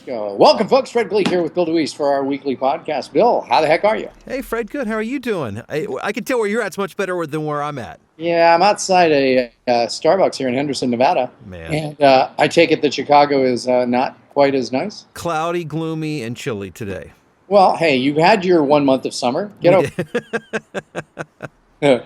Welcome, folks. Fred Gleek here with Bill DeWeese for our weekly podcast. Bill, how the heck are you? Hey, Fred, good. How are you doing? I can tell where you're at's much better than where I'm at. Yeah, I'm outside a Starbucks here in Henderson, Nevada, Man. and I take it that Chicago is not quite as nice. Cloudy, gloomy, and chilly today. Well, hey, you've had your 1 month of summer. Get We over did. it.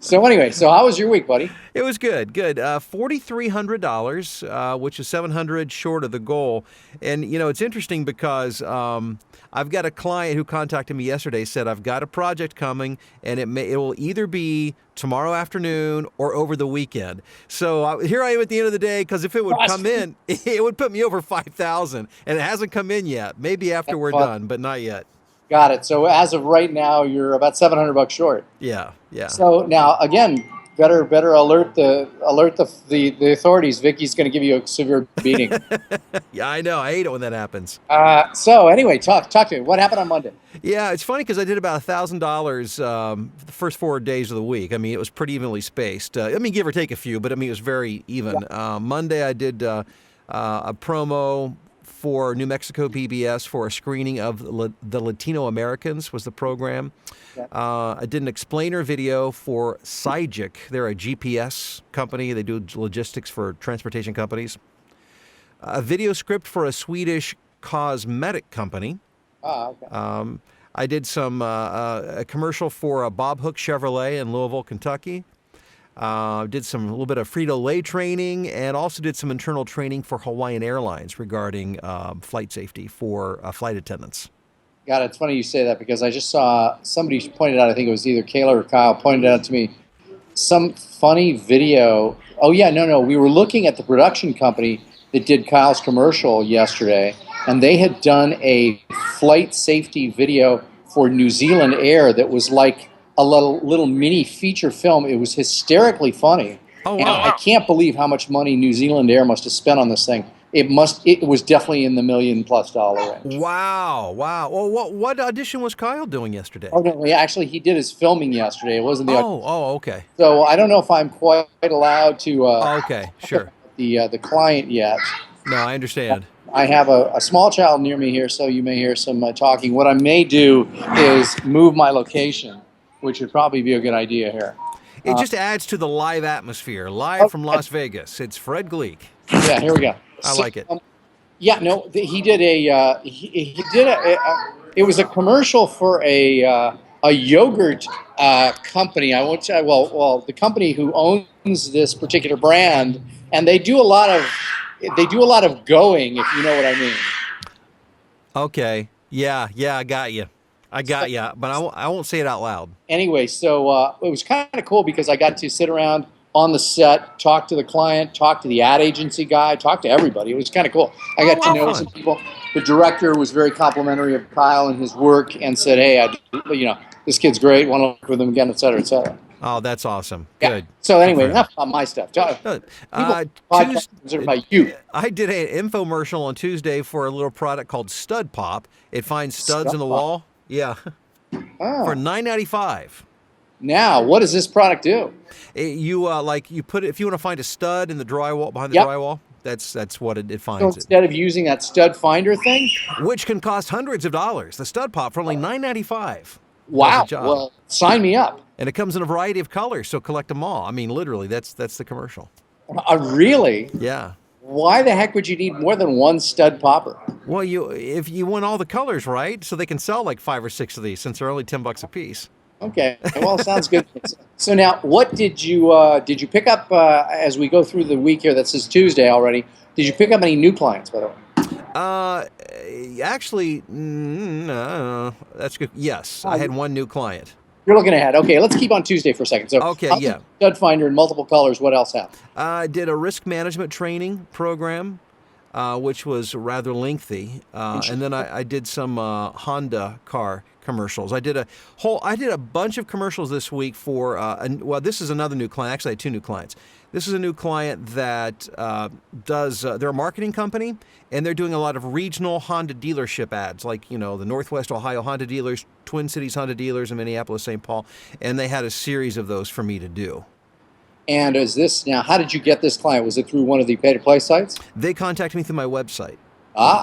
So anyway, so how was your week, buddy? It was good, good. $4,300, which is 700 short of the goal. And it's interesting because I've got a client who contacted me yesterday. Said I've got a project coming, and it will either be tomorrow afternoon or over the weekend. So here I am at the end of the day, because if it would come in, it would put me over 5,000, and it hasn't come in yet. Maybe after we're done, but not yet. Got it. So as of right now, you're about $700 short. Yeah, yeah. So now again, better alert the authorities. Vicky's going to give you a severe beating. Yeah, I know. I hate it when that happens. So anyway, talk to me. What happened on Monday? Yeah, it's funny because I did about $1,000 the first 4 days of the week. I mean, it was pretty evenly spaced. Give or take a few, but it was very even. Yeah. Monday, I did a promo for New Mexico PBS for a screening of the Latino Americans was the program. Yeah. I did an explainer video for Sygic. They're a GPS company. They do logistics for transportation companies. A video script for a Swedish cosmetic company. Okay. I did a commercial for Bob Hook Chevrolet in Louisville, Kentucky. Did a little bit of Frito-Lay training, and also did some internal training for Hawaiian Airlines regarding flight safety for flight attendants. Got it. It's funny you say that because I just saw somebody pointed out, I think it was either Kayla or Kyle, pointed out to me some funny video. Oh, yeah, no. We were looking at the production company that did Kyle's commercial yesterday, and they had done a flight safety video for New Zealand Air that was like a little mini feature film. It was hysterically funny. Oh, wow. And I can't believe how much money New Zealand Air must have spent on this thing. It was definitely in the $1 million+ range. Wow. Well, what audition was Kyle doing yesterday? Oh, no, actually, he did his filming yesterday. It wasn't the audition. Okay. So I don't know if I'm quite allowed to okay, sure. the client yet. No, I understand. I have a small child near me here, so you may hear some talking. What I may do is move my location, which would probably be a good idea here. It just adds to the live atmosphere. Live from Las Vegas. It's Fred Gleek. Yeah, here we go. I like it. He did it was a commercial for a yogurt company. I won't say, well, the company who owns this particular brand, and they do a lot of going, if you know what I mean. Okay. Yeah, I got you. But I won't say it out loud. Anyway, so it was kind of cool because I got to sit around on the set, talk to the client, talk to the ad agency guy, talk to everybody. It was kind of cool. I got to know some people. The director was very complimentary of Kyle and his work and said, hey, this kid's great, want to work with him again, et cetera, et cetera. Oh, that's awesome. Yeah. Good. So anyway, enough about my stuff. Podcasts are about you. I did an infomercial on Tuesday for a little product called Stud Pop. It finds studs in the wall. Yeah. For $9.95. Now, what does this product do? You put it, if you want to find a stud in the drywall, behind the drywall, that's what it finds. So instead of using that stud finder thing, which can cost hundreds of dollars, the Stud Pop for only $9.95. Wow. Well, sign me up. And it comes in a variety of colors, so collect them all. I mean, literally, that's the commercial. Really? Yeah. Why the heck would you need more than one stud popper? Well, if you want all the colors right, so they can sell like 5 or 6 of these since they're only $10 a piece. Okay, well, sounds good. So now, what did you pick up as we go through the week here? This is Tuesday already. Did you pick up any new clients, by the way? Actually, that's good. Yes, I had one new client. You're looking ahead. Okay, let's keep on Tuesday for a second. So, okay, yeah. Stud finder in multiple colors. What else happened? I did a risk management training program, which was rather lengthy, and then I did some Honda car commercials. I did a bunch of commercials this week for this is another new client. Actually, I had 2 new clients. This is a new client that they're a marketing company, and they're doing a lot of regional Honda dealership ads, like, the Northwest Ohio Honda dealers, Twin Cities Honda dealers in Minneapolis, St. Paul, and they had a series of those for me to do. And how did you get this client? Was it through one of the pay-to-play sites? They contacted me through my website.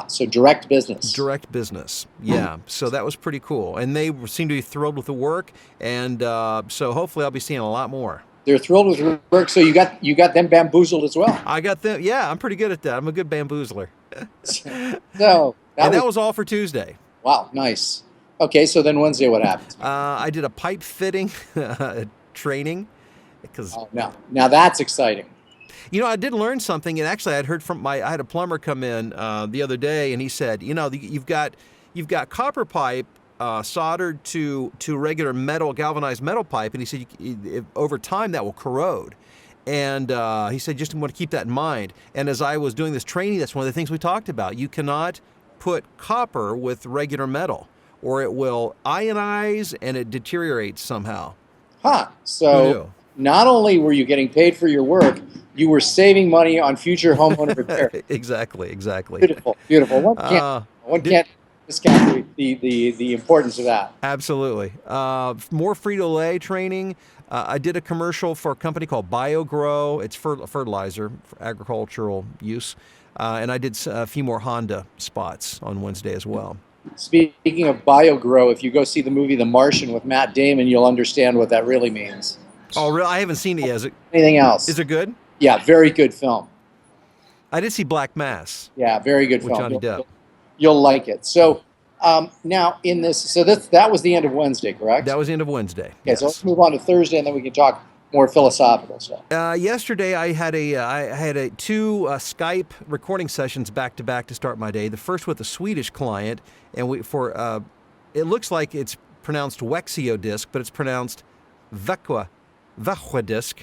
So direct business. Direct business. Yeah. So that was pretty cool. And they seem to be thrilled with the work. And so hopefully I'll be seeing a lot more. They're thrilled with your work. So you got them bamboozled as well. I got them. Yeah, I'm pretty good at that. I'm a good bamboozler. So that was all for Tuesday. Wow, nice. Okay, so then Wednesday, what happened? I did a pipe fitting training. Now that's exciting. I did learn something, and actually, I had a plumber come in the other day, and he said, you've got copper pipe soldered to regular metal, galvanized metal pipe, and he said over time that will corrode. And he said, just want to keep that in mind. And as I was doing this training, that's one of the things we talked about. You cannot put copper with regular metal, or it will ionize and it deteriorates somehow. So not only were you getting paid for your work, you were saving money on future homeowner repair. Exactly. Beautiful. One can't discount the importance of that. Absolutely. More Frito-Lay training. I did a commercial for a company called BioGrow. It's fertilizer for agricultural use. And I did a few more Honda spots on Wednesday as well. Speaking of BioGrow, if you go see the movie The Martian with Matt Damon, you'll understand what that really means. Oh, really? I haven't seen it yet. Anything else? Is it good? Yeah, very good film. I did see Black Mass. Yeah, very good film. With Johnny Depp. You'll like it. So now in this, that was the end of Wednesday, correct? That was the end of Wednesday. Okay, yes. So let's move on to Thursday, and then we can talk more philosophical stuff. Yesterday, I had two Skype recording sessions back to back to start my day. The first with a Swedish client, and it looks like it's pronounced Wexiodisc, but it's pronounced Växjödisk.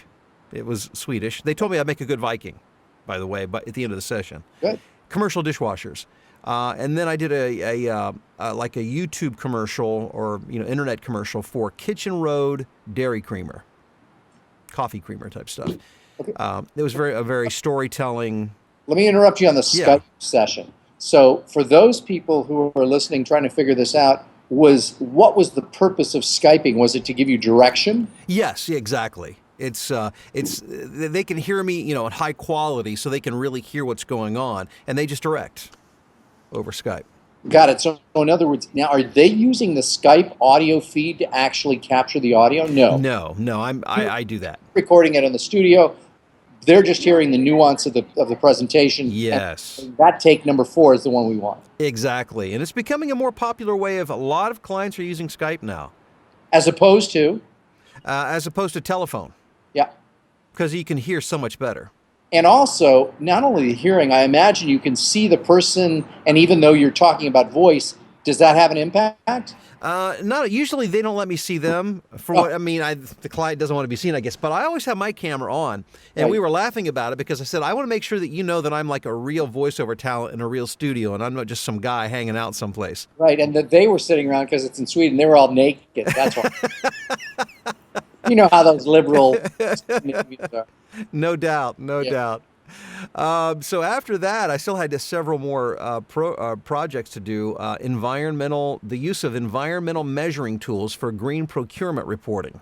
It was Swedish. They told me I'd make a good Viking, by the way, but at the end of the session. Good. Commercial dishwashers. And then I did a YouTube commercial or internet commercial for Kitchen Road Dairy Creamer, coffee creamer type stuff. Okay. It was a very storytelling. Let me interrupt you on the Skype session. So for those people who are listening, trying to figure this out, what was the purpose of Skyping? Was it to give you direction? Yes, exactly. It's they can hear me, at high quality, so they can really hear what's going on, and they just direct over Skype. Got it. So in other words, now are they using the Skype audio feed to actually capture the audio? No. No. I do that. Recording it in the studio. They're just hearing the nuance of the presentation. Yes. And that take number 4 is the one we want. Exactly. And it's becoming a more popular way a lot of clients are using Skype now. As opposed to telephone. Yeah. Because you can hear so much better. And also, not only the hearing, I imagine you can see the person, and even though you're talking about voice, does that have an impact? Not usually. They don't let me see them. The client doesn't want to be seen, I guess. But I always have my camera on, and we were laughing about it because I said I want to make sure that you know that I'm like a real voiceover talent in a real studio, and I'm not just some guy hanging out someplace. Right, and that they were sitting around because it's in Sweden. They were all naked. That's why. You know how those liberal movies are. No doubt. So after that, I still had several more projects to do. The use of environmental measuring tools for green procurement reporting.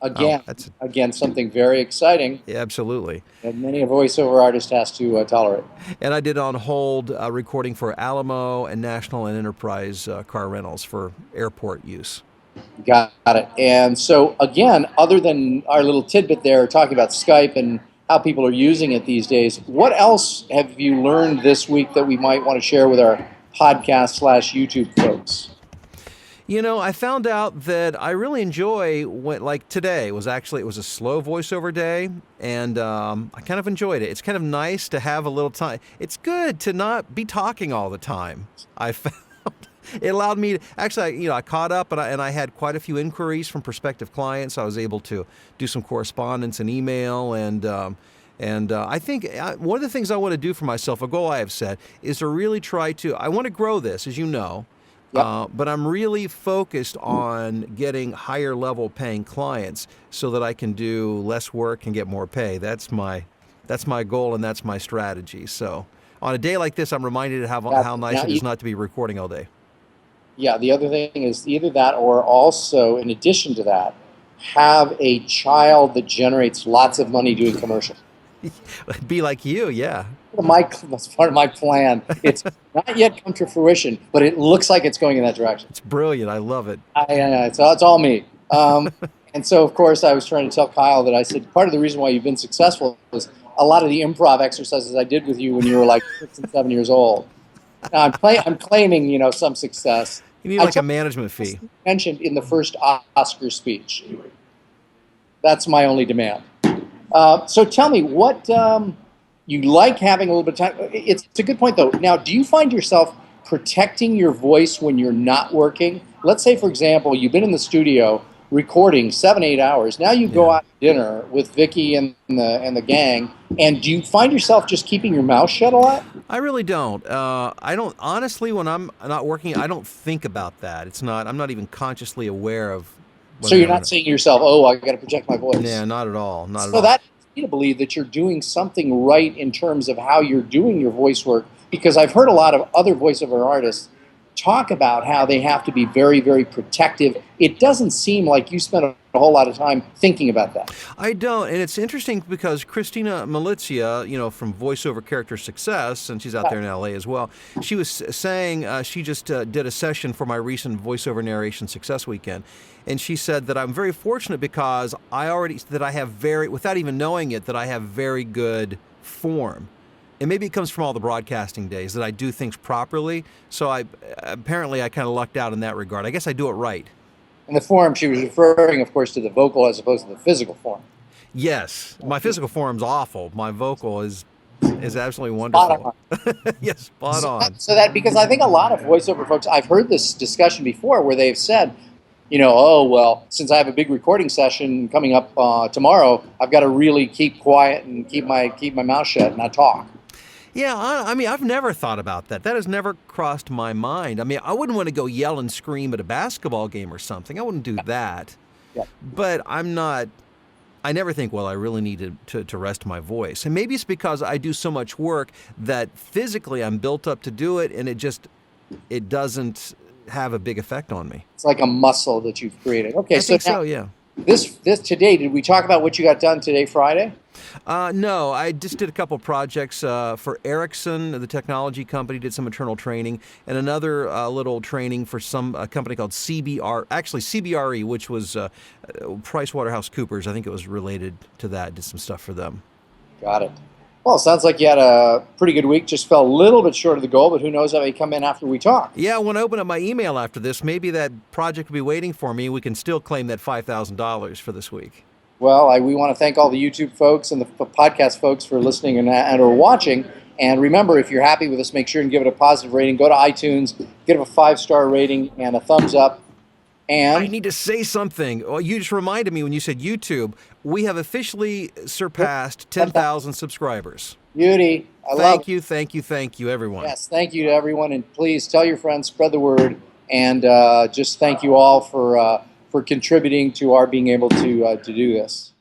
Again, something very exciting. Yeah, absolutely. And many a voiceover artist has to tolerate. And I did on hold recording for Alamo and National and Enterprise car rentals for airport use. Got it. And so, again, other than our little tidbit there talking about Skype and how people are using it these days, what else have you learned this week that we might want to share with our podcast/YouTube folks? I found out that I really enjoy today it was a slow voiceover day, and I kind of enjoyed it. It's kind of nice to have a little time. It's good to not be talking all the time. I found it allowed me to actually, I caught up and I had quite a few inquiries from prospective clients. I was able to do some correspondence and email, and I think one of the things I want to do for myself, a goal I have set, is to really I want to grow this, as you know. Yep. But I'm really focused on getting higher level paying clients so that I can do less work and get more pay. That's my goal, and that's my strategy. So on a day like this, I'm reminded of how nice it is not to be recording all day. Yeah, the other thing is either that or also, in addition to that, have a child that generates lots of money doing commercials. Be like you, yeah. that's part of my plan. It's not yet come to fruition, but it looks like it's going in that direction. It's brilliant. I love it. It's all me. And so, of course, I was trying to tell Kyle that I said part of the reason why you've been successful is a lot of the improv exercises I did with you when you were like 6 and 7 years old. Now, I'm claiming, some success. You need like a management fee. Mentioned in the first Oscar speech. That's my only demand. So tell me, what you like having a little bit of time. It's a good point, though. Now, do you find yourself protecting your voice when you're not working? Let's say, for example, you've been in the studio recording 7-8 hours. Now you go out to dinner with Vicky and the gang, and do you find yourself just keeping your mouth shut a lot? I really don't. I don't honestly. When I'm not working, I don't think about that. I'm not even consciously aware of. So you're not saying to yourself, "Oh, I got to project my voice." Yeah, not at all. Not at all. So that leads me to believe that you're doing something right in terms of how you're doing your voice work, because I've heard a lot of other voiceover artists talk about how they have to be very, very protective. It doesn't seem like you spend a whole lot of time thinking about that. I don't, and it's interesting because Christina Malizia, from Voiceover Character Success, and she's out there in LA as well, she was saying she just did a session for my recent Voiceover Narration Success Weekend, and she said that I'm very fortunate because without even knowing it, that I have very good form. And maybe it comes from all the broadcasting days that I do things properly. So I kind of lucked out in that regard. I guess I do it right. In the form, she was referring, of course, to the vocal as opposed to the physical form. Yes, my physical form's awful. My vocal is absolutely wonderful. Spot on. Yes, spot on. So that, because I think a lot of voiceover folks, I've heard this discussion before where they've said, oh, well, since I have a big recording session coming up tomorrow, I've got to really keep quiet and keep my mouth shut and not talk. Yeah, I've never thought about that. That has never crossed my mind. I wouldn't want to go yell and scream at a basketball game or something. I wouldn't do that. Yeah. But I never think, well, I really need to rest my voice. And maybe it's because I do so much work that physically I'm built up to do it, and it doesn't have a big effect on me. It's like a muscle that you've created. Okay, I think so, yeah. This today, did we talk about what you got done today, Friday? No, I just did a couple projects for Ericsson, the technology company, did some internal training, and another little training for a company called CBRE, which was PricewaterhouseCoopers. I think it was related to that, did some stuff for them. Got it. Well, it sounds like you had a pretty good week. Just fell a little bit short of the goal, but who knows how they come in after we talk. Yeah, when I open up my email after this, maybe that project will be waiting for me. We can still claim that $5,000 for this week. Well, we want to thank all the YouTube folks and the podcast folks for listening and or watching. And remember, if you're happy with us, make sure and give it a positive rating. Go to iTunes, give it a 5-star rating and a thumbs up. And I need to say something. Well, you just reminded me when you said YouTube. We have officially surpassed 10,000 subscribers. Beauty. Thank you, everyone. Yes, thank you to everyone. And please tell your friends, spread the word. And just thank you all for contributing to our being able to do this.